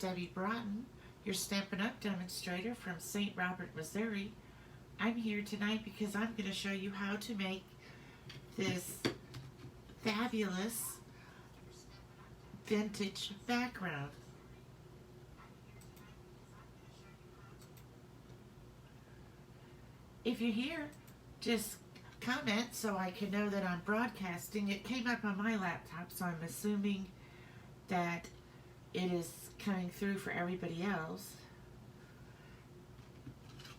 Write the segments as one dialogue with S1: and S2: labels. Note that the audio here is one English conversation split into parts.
S1: Debbie Broughton, your Stampin' Up! Demonstrator from St. Robert, Missouri. I'm here tonight because I'm going to show you how to make this fabulous vintage background. If you're here, just comment so I can know that I'm broadcasting. It came up on my laptop, so I'm assuming that it is coming through for everybody else.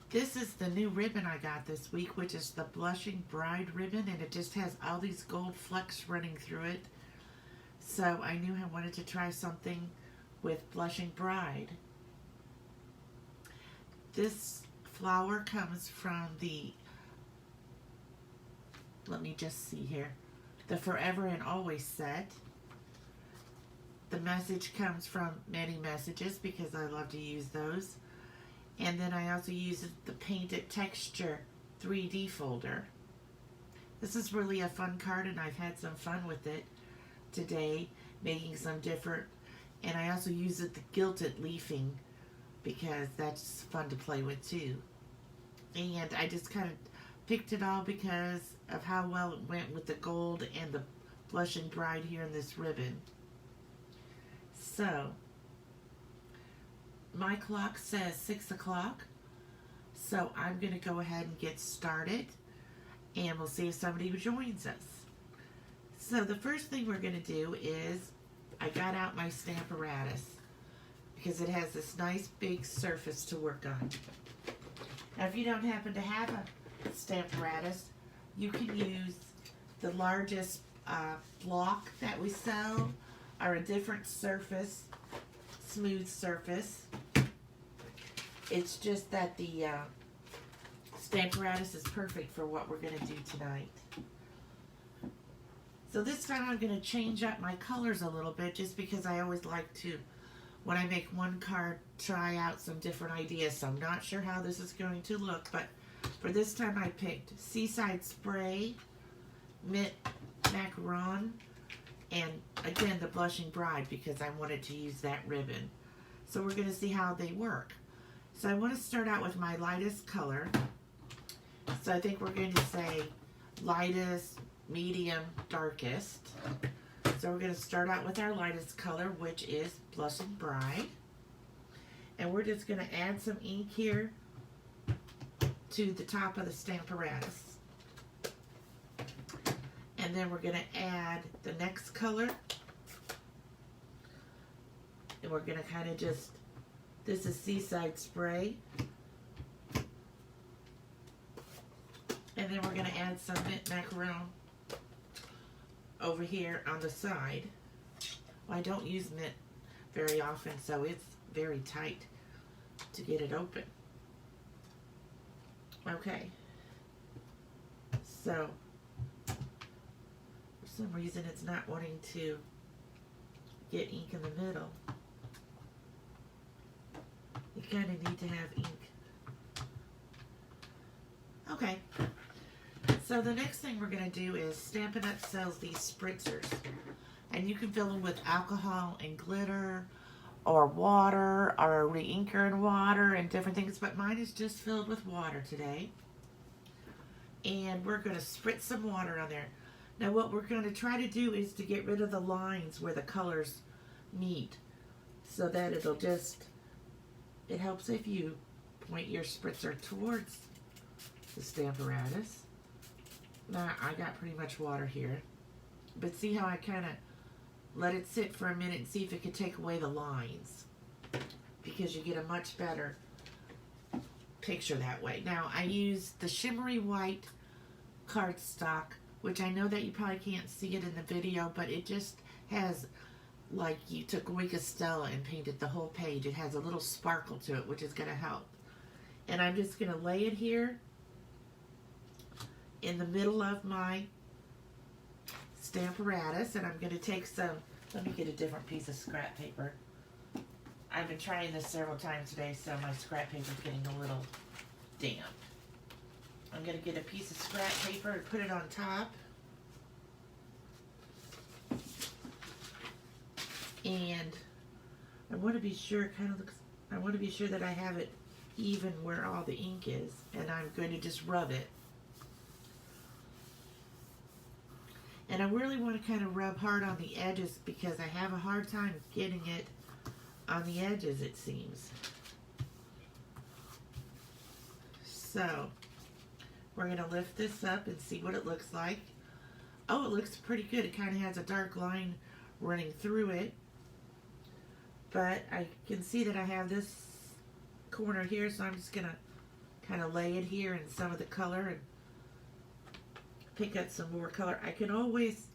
S1: This is the new ribbon I got this week, which is the Blushing Bride ribbon, and it just has all these gold flecks running through it. So I knew I wanted to try something with Blushing Bride. This flower comes from the, let me just see here, the Forever and Always set. The message comes from Many Messages because I love to use those. And then I also use the Painted Texture 3D folder. This is really a fun card, and I've had some fun with it today, making some different, and I also use the gilted leafing because that's fun to play with too. And I just kind of picked it all because of how well it went with the gold and the Blushing Bride here in this ribbon. So, my clock says 6 o'clock, so I'm going to go ahead and get started, and we'll see if somebody joins us. So the first thing we're going to do is, I got out my Stamparatus because it has this nice big surface to work on. Now if you don't happen to have a Stamparatus, you can use the largest block that we sell, or a different surface, smooth surface. It's just that the Stamparatus is perfect for what we're going to do tonight. So this time I'm going to change up my colors a little bit, just because I always like to, when I make one card, try out some different ideas. So I'm not sure how this is going to look, but for this time I picked Seaside Spray, Mint Macaron, and again the Blushing Bride because I wanted to use that ribbon. So we're going to see how they work. So I want to start out with my lightest color. So I think we're going to say lightest, medium, darkest. So we're going to start out with our lightest color, which is Blushing Bride. And we're just going to add some ink here to the top of the Stamparatus. And then we're going to add the next color. And we're going to kind of just, this is Seaside Spray. And then we're going to add some Mint Macaron over here on the side. Well, I don't use mint very often, so it's very tight to get it open. Okay. So, for some reason it's not wanting to get ink in the middle. You kind of need to have ink. Okay. So the next thing we're going to do is Stampin' Up! Sells these spritzers. And you can fill them with alcohol and glitter, or water, or re-inker and water, and different things. But mine is just filled with water today. And we're going to spritz some water on there. Now what we're going to try to do is to get rid of the lines where the colors meet. So that it'll just, it helps if you point your spritzer towards the Stamparatus. Now I got pretty much water here. But see how I kind of let it sit for a minute and see if it can take away the lines. Because you get a much better picture that way. Now I use the shimmery white cardstock, which I know that you probably can't see it in the video, but it just has, like you took Wink Stella and painted the whole page. It has a little sparkle to it, which is going to help. And I'm just going to lay it here in the middle of my Stamparatus, and I'm going to take some, let me get a different piece of scrap paper. I've been trying this several times today, so my scrap paper is getting a little damp. I'm going to get a piece of scrap paper and put it on top. And I want to be sure it kind of looks, I want to be sure that I have it even where all the ink is, and I'm going to just rub it. And I really want to kind of rub hard on the edges because I have a hard time getting it on the edges, it seems. So we're going to lift this up and see what it looks like. Oh, it looks pretty good. It kind of has a dark line running through it. But I can see that I have this corner here, so I'm just going to kind of lay it here in some of the color and pick up some more color. I can always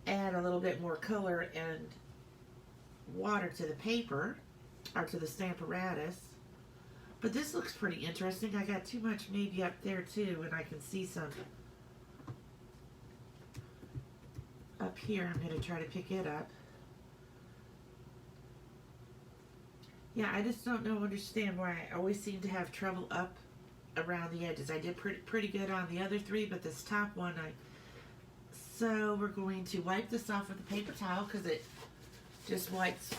S1: add a little bit more color and water to the paper or to the stamp apparatus. But this looks pretty interesting. I got too much maybe up there too, and I can see some up here. I'm going to try to pick it up. Yeah, I just don't understand why I always seem to have trouble up around the edges. I did pretty good on the other three, but this top one, so we're going to wipe this off with a paper towel because it just wipes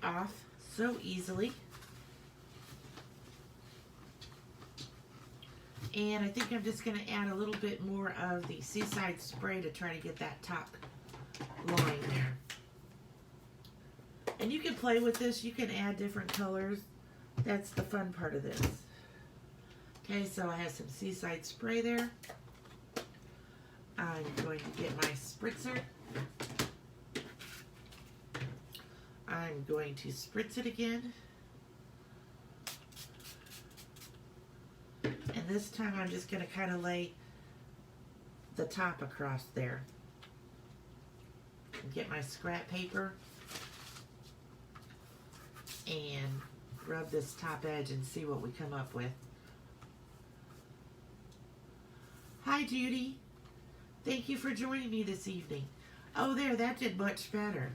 S1: off so easily. And I think I'm just going to add a little bit more of the Seaside spray to try to get that top line there. And you can play with this. You can add different colors. That's the fun part of this. Okay, so I have some Seaside spray there. I'm going to get my spritzer. I'm going to spritz it again. And this time I'm just going to kind of lay the top across there. And get my scrap paper and rub this top edge and see what we come up with. Hi Judy, thank you for joining me this evening. Oh there, that did much better.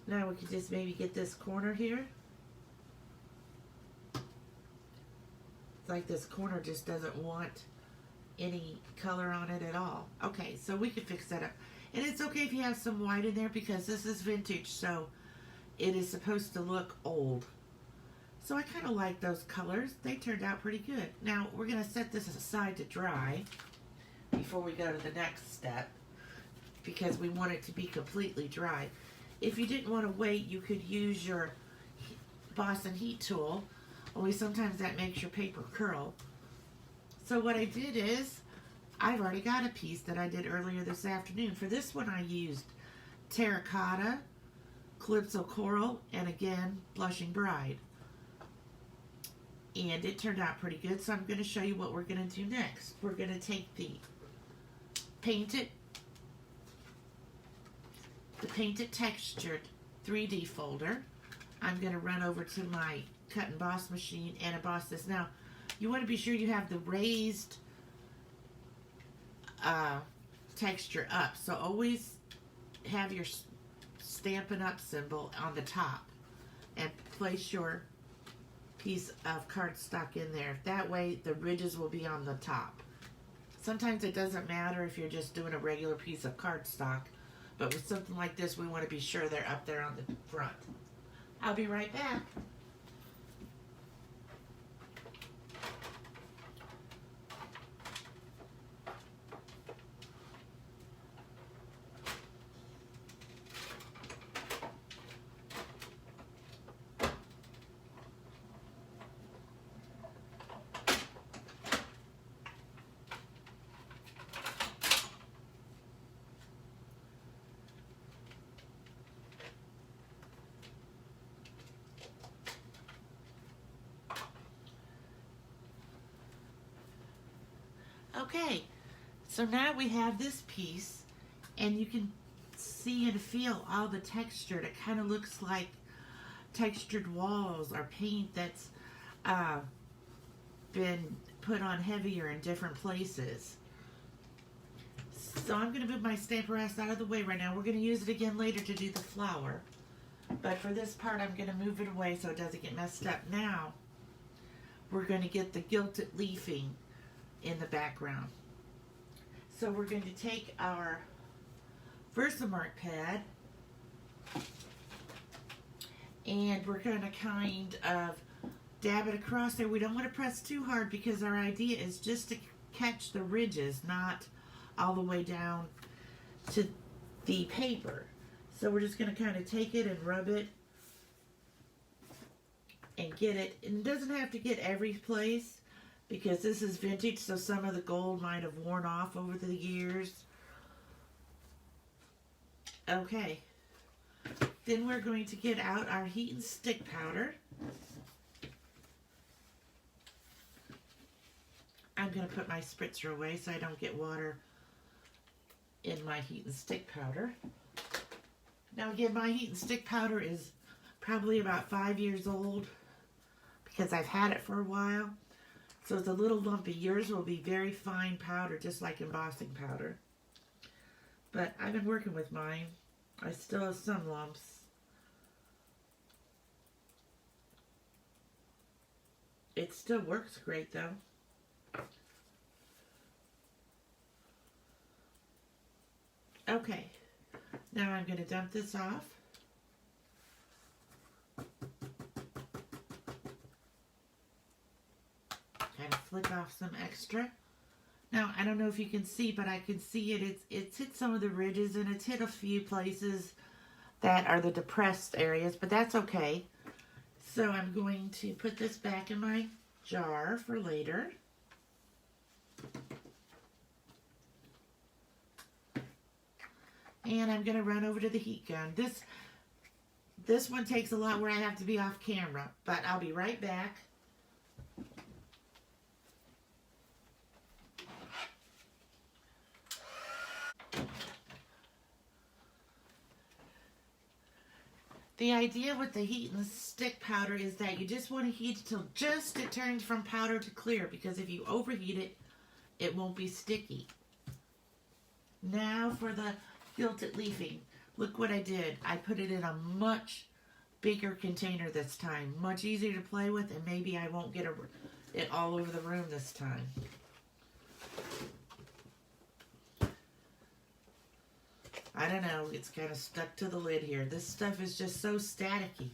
S1: Now we can just maybe get this corner here. It's like this corner just doesn't want any color on it at all. Okay, so we can fix that up. And it's okay if you have some white in there because this is vintage, so it is supposed to look old. So I kind of like those colors. They turned out pretty good. Now we're going to set this aside to dry before we go to the next step because we want it to be completely dry. If you didn't want to wait, you could use your embossing heat tool, only sometimes that makes your paper curl. So what I did is, I've already got a piece that I did earlier this afternoon. For this one I used terracotta, calypso coral, and again, blushing bride. And it turned out pretty good, so I'm going to show you what we're going to do next. We're going to take the painted textured 3D folder. I'm going to run over to my cut and emboss machine and emboss this. Now, you want to be sure you have the raised texture up. So always have your Stampin' Up symbol on the top and place your piece of cardstock in there. That way the ridges will be on the top. Sometimes it doesn't matter if you're just doing a regular piece of cardstock, but with something like this we want to be sure they're up there on the front. I'll be right back. Okay, so now we have this piece, and you can see and feel all the texture. It kind of looks like textured walls or paint that's been put on heavier in different places. So I'm going to move my stamper rest out of the way right now. We're going to use it again later to do the flower. But for this part, I'm going to move it away so it doesn't get messed up. Now, we're going to get the gilted leafing in the background. So we're going to take our Versamark pad And we're going to kind of dab it across there. We don't want to press too hard because our idea is just to catch the ridges, not all the way down to the paper. So we're just going to kind of take it and rub it and get it. And it doesn't have to get every place because this is vintage, so some of the gold might have worn off over the years. Okay. Then we're going to get out our heat and stick powder. I'm going to put my spritzer away so I don't get water in my heat and stick powder. Now again, my heat and stick powder is probably about 5 years old because I've had it for a while. So it's a little lumpy. Yours will be very fine powder, just like embossing powder. But I've been working with mine. I still have some lumps. It still works great though. Okay, now I'm going to dump this off. Kind of flick off some extra. Now, I don't know if you can see, but I can see it. It's hit some of the ridges and it's hit a few places that are the depressed areas, but that's okay. So I'm going to put this back in my jar for later. And I'm going to run over to the heat gun. This one takes a lot where I have to be off camera, but I'll be right back. The idea with the heat and stick powder is that you just want to heat it till just it turns from powder to clear, because if you overheat it, it won't be sticky. Now for the gilted leafing. Look what I did. I put it in a much bigger container this time. Much easier to play with, and maybe I won't get it all over the room this time. I don't know. It's kind of stuck to the lid here. This stuff is just so staticky.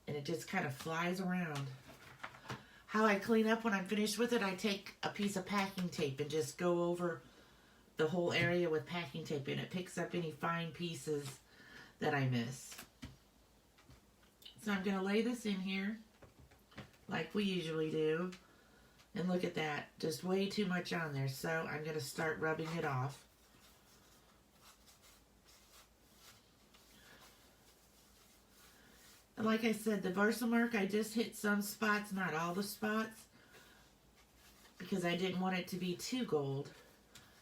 S1: And it just kind of flies around. How I clean up when I'm finished with it, I take a piece of packing tape and just go over the whole area with packing tape, and it picks up any fine pieces that I miss. So I'm going to lay this in here like we usually do. And look at that. Just way too much on there. So I'm going to start rubbing it off. And like I said, the Versamark, I just hit some spots, not all the spots, because I didn't want it to be too gold.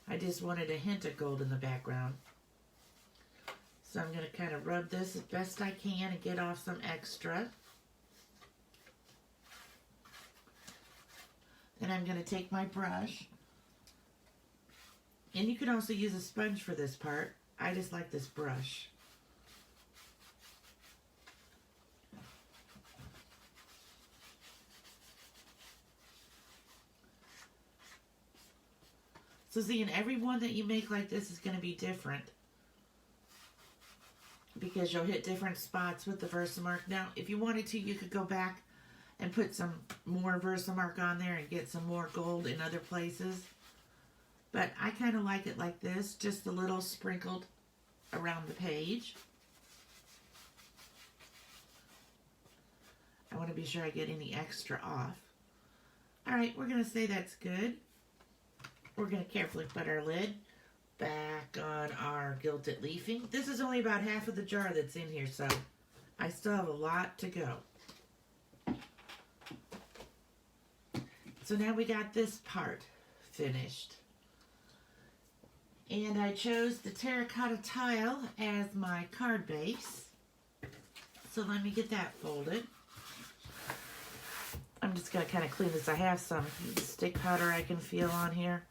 S1: I just wanted a hint of gold in the background. So I'm going to kind of rub this as best I can and get off some extra. Then I'm going to take my brush. And you can also use a sponge for this part. I just like this brush. So see, and every one that you make like this is going to be different, because you'll hit different spots with the Versamark. Now, if you wanted to, you could go back and put some more Versamark on there and get some more gold in other places. But I kind of like it like this, just a little sprinkled around the page. I want to be sure I get any extra off. All right, we're going to say that's good. We're going to carefully put our lid back on our gilted leafing. This is only about half of the jar that's in here, so I still have a lot to go. So now we got this part finished. And I chose the terracotta tile as my card base. So let me get that folded. I'm just going to kind of clean this. I have some stick powder I can feel on here.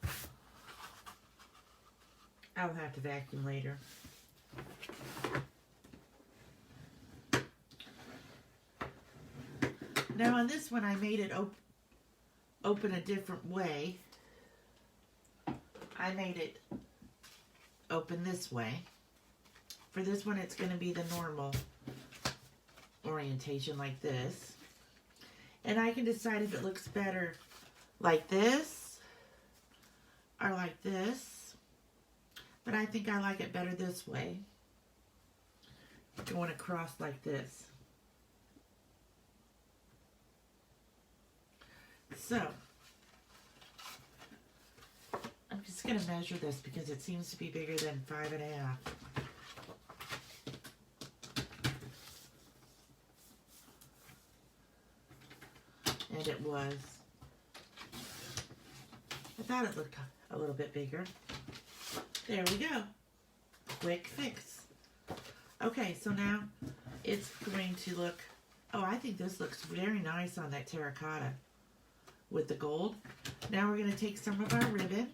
S1: I'll have to vacuum later. Now on this one I made it open a different way. I made it open this way. For this one it's going to be the normal orientation like this. And I can decide if it looks better like this or like this. But I think I like it better this way. Going across like this. So, I'm just going to measure this because it seems to be bigger than 5.5. And it was. I thought it looked a little bit bigger. There we go. Quick fix. Okay, so now it's going to look, oh, I think this looks very nice on that terracotta with the gold. Now we're going to take some of our ribbon.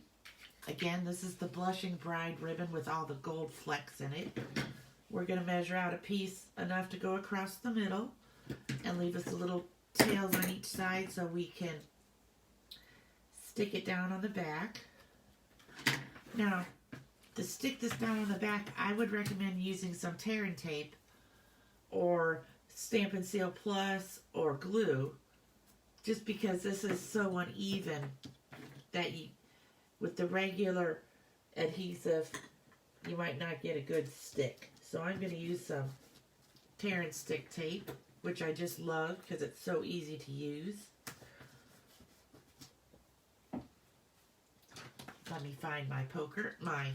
S1: Again, this is the Blushing Bride ribbon with all the gold flecks in it. We're going to measure out a piece enough to go across the middle and leave us a little tails on each side so we can stick it down on the back. Now, to stick this down on the back, I would recommend using some tear and tape or Stampin' Seal Plus or glue, just because this is so uneven that you, with the regular adhesive, you might not get a good stick. So I'm going to use some tear and stick tape, which I just love because it's so easy to use. Let me find my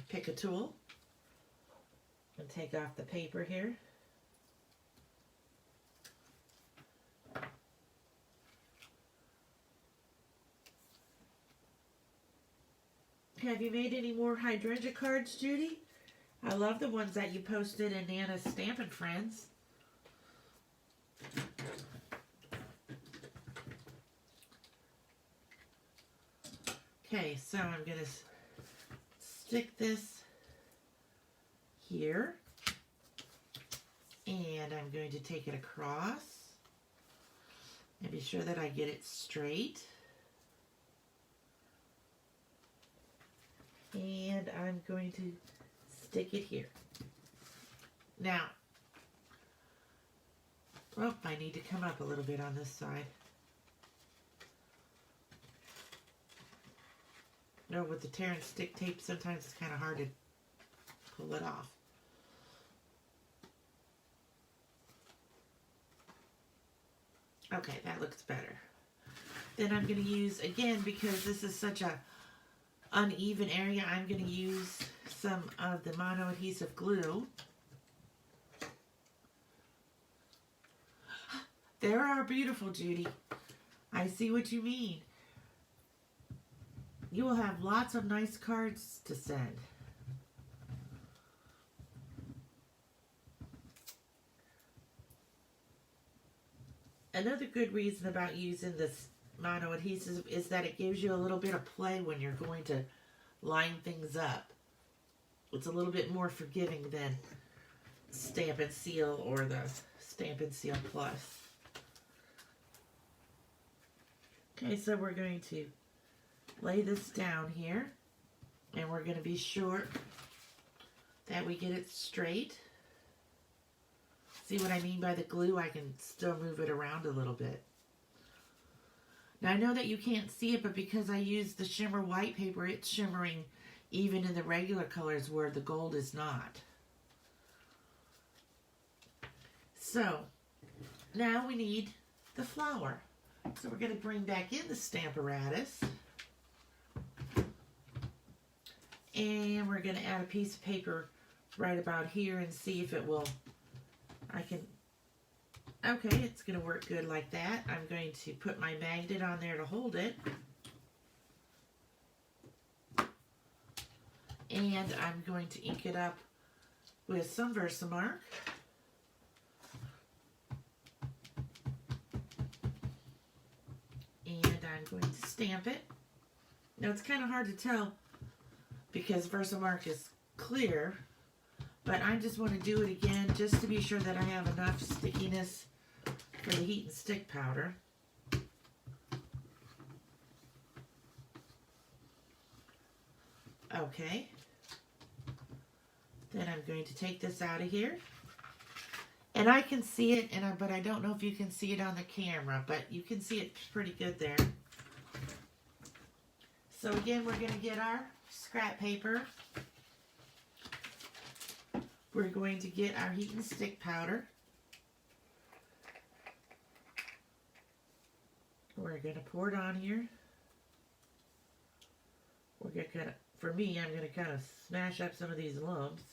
S1: pick a tool, and take off the paper here. Have you made any more hydrangea cards, Judy? I love the ones that you posted in Nana's Stampin' Friends. Okay, so I'm going to stick this here, and I'm going to take it across and be sure that I get it straight. And I'm going to stick it here. Now, oh, I need to come up a little bit on this side. No, with the tear and stick tape, sometimes it's kind of hard to pull it off. Okay, that looks better. Then I'm going to use, again, because this is such a uneven area, I'm going to use some of the mono adhesive glue. There are beautiful, Judy. I see what you mean. You will have lots of nice cards to send. Another good reason about using this mono adhesive is that it gives you a little bit of play when you're going to line things up. It's a little bit more forgiving than Stampin' Seal or the Stampin' Seal Plus. Okay, so we're going to lay this down here, and we're going to be sure that we get it straight. See what I mean by the glue? I can still move it around a little bit. Now I know that you can't see it, but because I used the shimmer white paper, it's shimmering even in the regular colors where the gold is not. So now we need the flower. So we're going to bring back in the Stamparatus. And we're going to add a piece of paper right about here and see if it will, okay, it's going to work good like that. I'm going to put my magnet on there to hold it. And I'm going to ink it up with some Versamark. And I'm going to stamp it. Now it's kind of hard to tell because Versamark is clear, but I just want to do it again just to be sure that I have enough stickiness for the heat and stick powder. Okay. Then I'm going to take this out of here, And I can see it, but I don't know if you can see it on the camera, but you can see it pretty good there. So again, we're going to get our scrap paper. We're going to get our heat and stick powder. We're going to pour it on here. We're going to kind of, for me, I'm going to kind of smash up some of these lumps.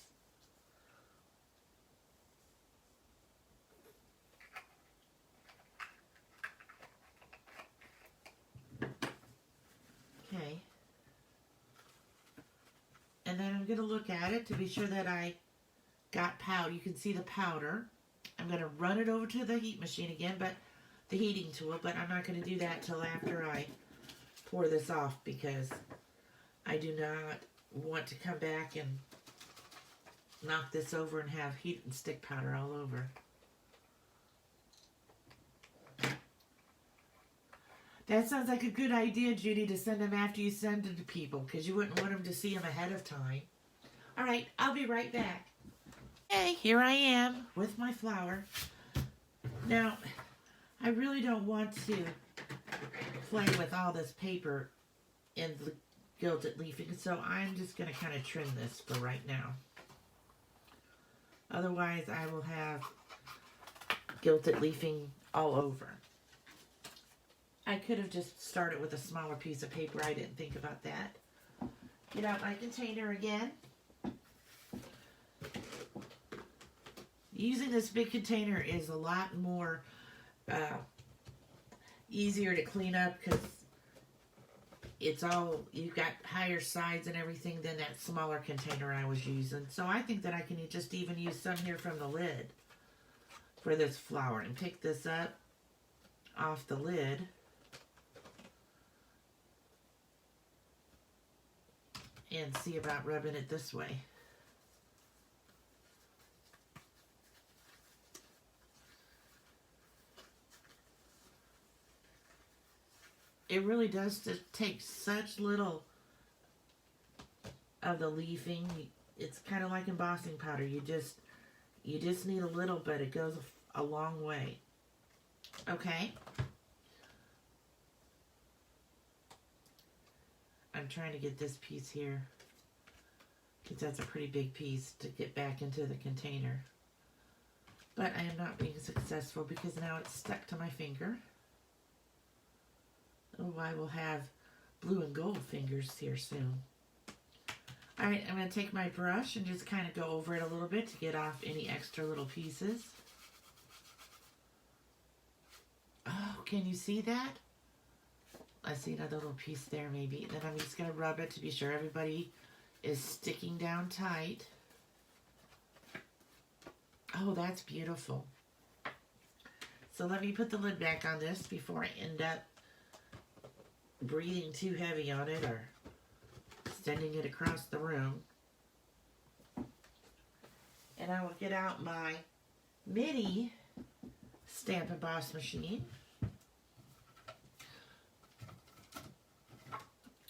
S1: Okay. And then I'm going to look at it to be sure that I got powder. You can see the powder. I'm going to run it over to the heat machine again, but the heating tool, but I'm not going to do that till after I pour this off because I do not want to come back and knock this over and have heat and stick powder all over. That sounds like a good idea, Judy, to send them after you send them to people because you wouldn't want them to see them ahead of time. All right, I'll be right back. Hey, here I am with my flour. Now, I really don't want to play with all this paper in the gilded leafing, so I'm just going to kind of trim this for right now. Otherwise, I will have gilded leafing all over. I could have just started with a smaller piece of paper. I didn't think about that. Get out my container again. Using this big container is a lot more easier to clean up because it's all, you've got higher sides and everything than that smaller container I was using. So I think that I can just even use some here from the lid for this flour and pick this up off the lid. And see about rubbing it this way. It really does just take such little of the leafing. It's kind of like embossing powder. You just need a little, but it goes a long way. Okay. I'm trying to get this piece here because that's a pretty big piece to get back into the container. But I am not being successful because now it's stuck to my finger. Oh, I will have blue and gold fingers here soon. Alright, I'm going to take my brush and just kind of go over it a little bit to get off any extra little pieces. Oh, can you see that? I see another little piece there maybe. Then I'm just going to rub it to be sure everybody is sticking down tight. Oh, that's beautiful. So let me put the lid back on this before I end up breathing too heavy on it or sending it across the room. And I will get out my mini stamp emboss machine.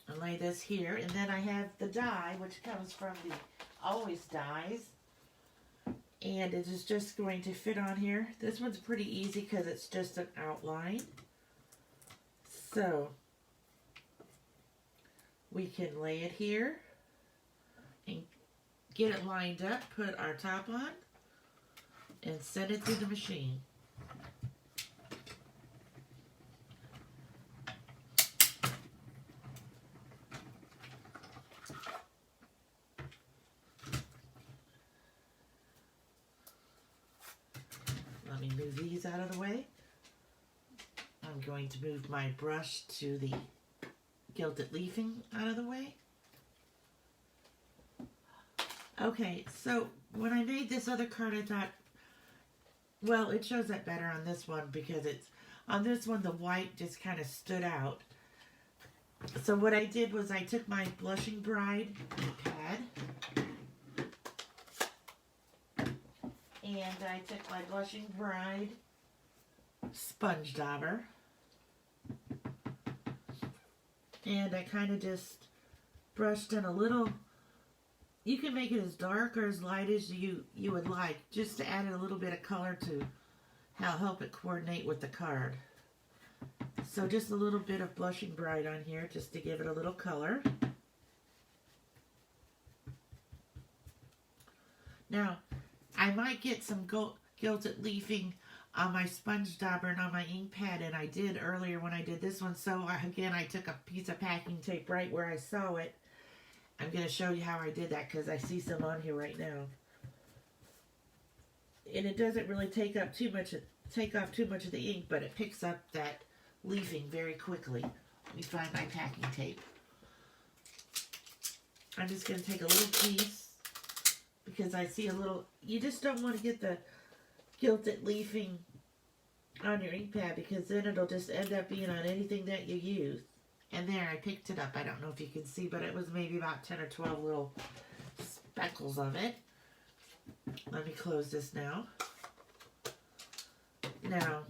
S1: And lay this here, and then I have the die, which comes from the Always dies, and it is just going to fit on here. This one's pretty easy because it's just an outline, so we can lay it here and get it lined up, put our top on, and send it through the machine. Let me move these out of the way. I'm going to move my brush to the gilded leafing out of the way. Okay, so when I made this other card, I thought, well, it shows up better on this one because it's, on this one, the white just kind of stood out. So what I did was I took my Blushing Bride pad, and I took my Blushing Bride sponge dauber, and I kind of just brushed in a little You can make it as dark or as light as you would like, just to add a little bit of color to help it coordinate with the card. So just a little bit of Blushing Bride on here just to give it a little color. Now, I might get some gilted leafing on my sponge dauber and on my ink pad, and I did earlier when I did this one. So again, I took a piece of packing tape right where I saw it. I'm going to show you how I did that because I see some on here right now. And it doesn't really take off too much of the ink, but it picks up that leafing very quickly. Let me find my packing tape. I'm just going to take a little piece because I see a little, you just don't want to get the gilted leafing on your ink pad because then it'll just end up being on anything that you use. And there, I picked it up. I don't know if you can see, but it was maybe about 10 or 12 little speckles of it. Let me close this now. Now,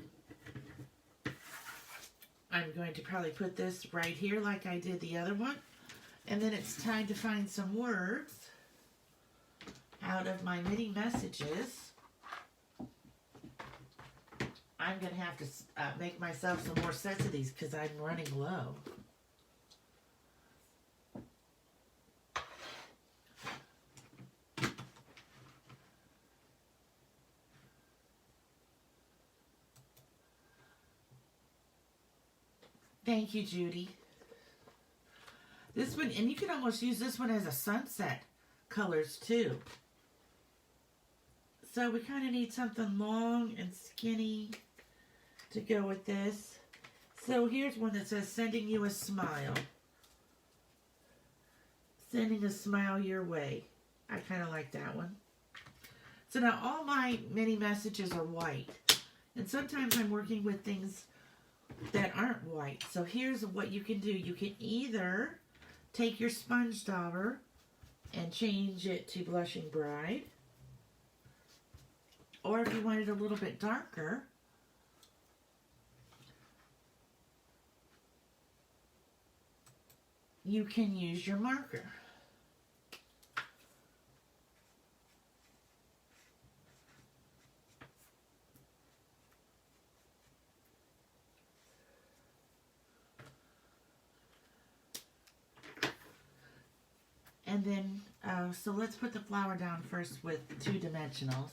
S1: I'm going to probably put this right here like I did the other one. And then it's time to find some words out of my mini messages. I'm going to have to make myself some more sets of these because I'm running low. Thank you, Judy. This one, and you can almost use this one as a sunset colors too. So we kind of need something long and skinny to go with this. So here's one that says, sending you a smile. Sending a smile your way. I kind of like that one. So now all my mini messages are white. And sometimes I'm working with things that aren't white. So here's what you can do. You can either take your sponge dauber and change it to Blushing Bride. Or if you want it a little bit darker, you can use your marker. And then, so let's put the flower down first with 2 dimensionals.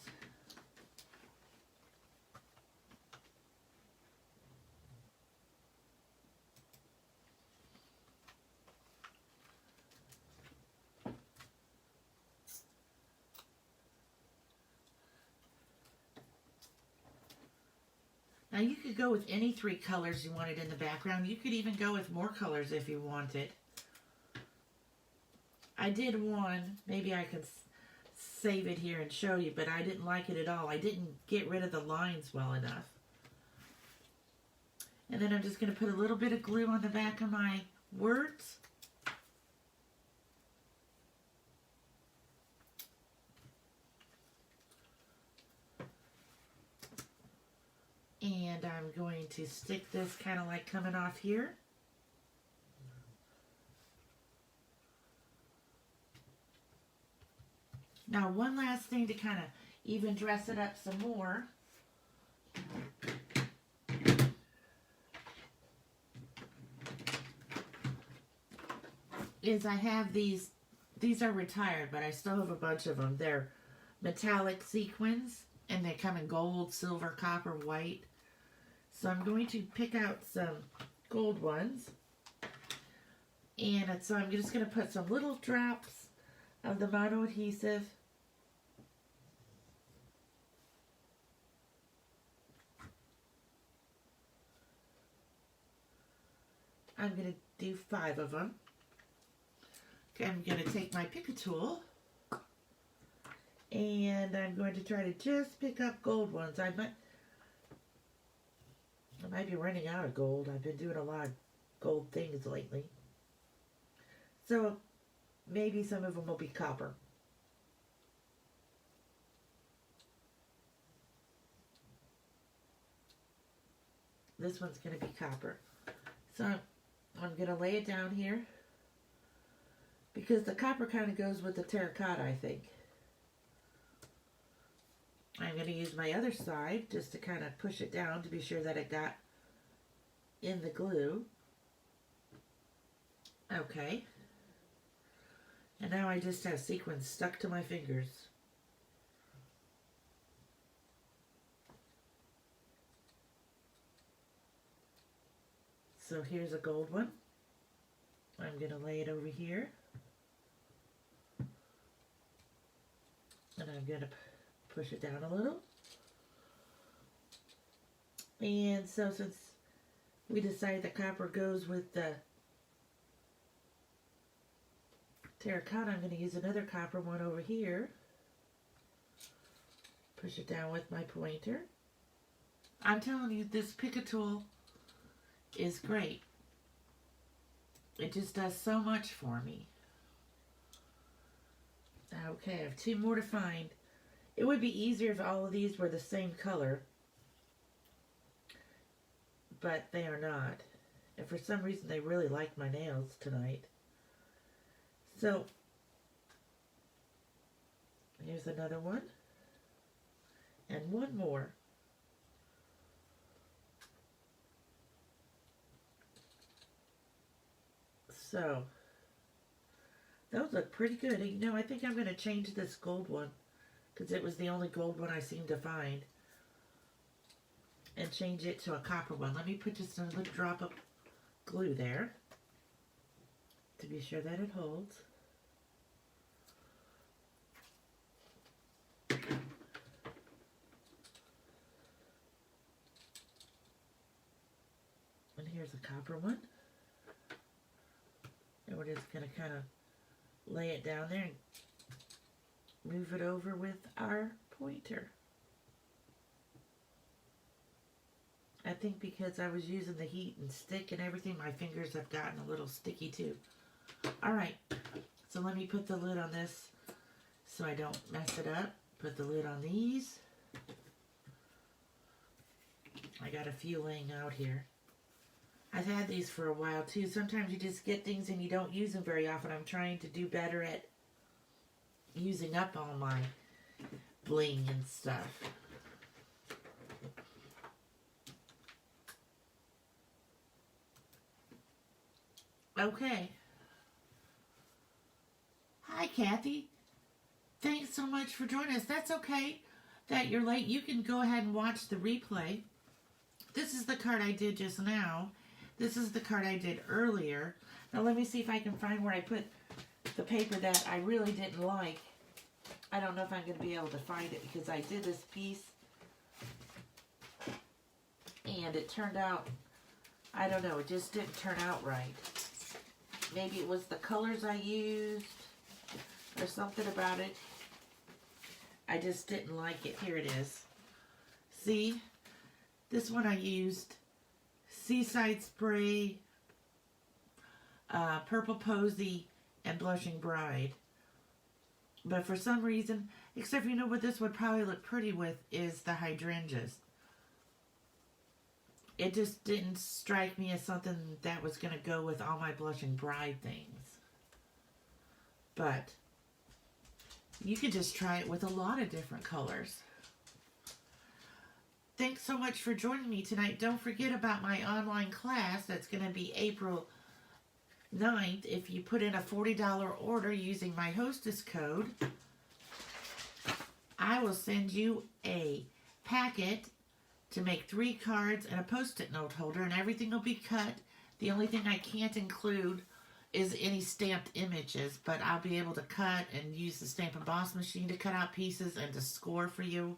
S1: Now you could go with any 3 colors you wanted in the background. You could even go with more colors if you wanted. I did one, maybe I can save it here and show you, but I didn't like it at all. I didn't get rid of the lines well enough. And then I'm just going to put a little bit of glue on the back of my words. And I'm going to stick this kind of like coming off here. Now one last thing to kind of even dress it up some more. Is I have these are retired, but I still have a bunch of them. They're metallic sequins, and they come in gold, silver, copper, white. So I'm going to pick out some gold ones. And so I'm just going to put some little drops of the mono adhesive. I'm going to do 5 of them. Okay, I'm going to take my pick a tool. And I'm going to try to just pick up gold ones. I might be running out of gold. I've been doing a lot of gold things lately. So maybe some of them will be copper. This one's going to be copper. So I'm going to lay it down here because the copper kind of goes with the terracotta, I think. I'm going to use my other side just to kind of push it down to be sure that it got in the glue. Okay. And now I just have sequins stuck to my fingers. So here's a gold one. I'm going to lay it over here. And I'm going to push it down a little. And so since we decided the copper goes with the terracotta, I'm going to use another copper one over here. Push it down with my pointer. I'm telling you, this Pick-a tool is great. It just does so much for me. Okay, I have two more to find. It would be easier if all of these were the same color, but they are not. And for some reason they really like my nails tonight. So, here's another one. And one more. So, those look pretty good. You know, I think I'm going to change this gold one, because it was the only gold one I seemed to find, and change it to a copper one. Let me put just a little drop of glue there to be sure that it holds. And here's a copper one. And we're just going to kind of lay it down there and move it over with our pointer. I think because I was using the heat and stick and everything, my fingers have gotten a little sticky too. Alright, so let me put the lid on this so I don't mess it up. Put the lid on these. I got a few laying out here. I've had these for a while too. Sometimes you just get things and you don't use them very often. I'm trying to do better at using up all my bling and stuff. Okay. Hi, Kathy. Thanks so much for joining us. That's okay that you're late. You can go ahead and watch the replay. This is the card I did just now. This is the card I did earlier. Now let me see if I can find where I put the paper that I really didn't like. I don't know if I'm going to be able to find it because I did this piece and it turned out, I don't know, it just didn't turn out right. Maybe it was the colors I used or something about it. I just didn't like it. Here it is. See? This one I used Seaside Spray, Purple Posy, and Blushing Bride. But for some reason, except you know what this would probably look pretty with is the hydrangeas. It just didn't strike me as something that was going to go with all my Blushing Bride things. But you could just try it with a lot of different colors. Thanks so much for joining me tonight. Don't forget about my online class that's going to be April 9th. If you put in a $40 order using my hostess code, I will send you a packet to make 3 cards and a post-it note holder, and everything will be cut. The only thing I can't include is any stamped images, but I'll be able to cut and use the stamp emboss machine to cut out pieces and to score for you.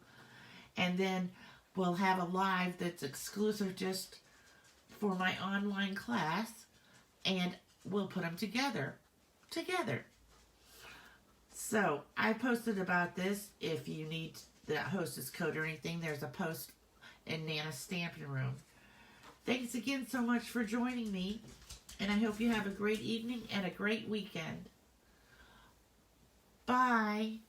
S1: And then we'll have a live that's exclusive just for my online class, and we'll put them together. So, I posted about this. If you need the hostess code or anything, there's a post in Nana's Stamping Room. Thanks again so much for joining me, and I hope you have a great evening and a great weekend. Bye.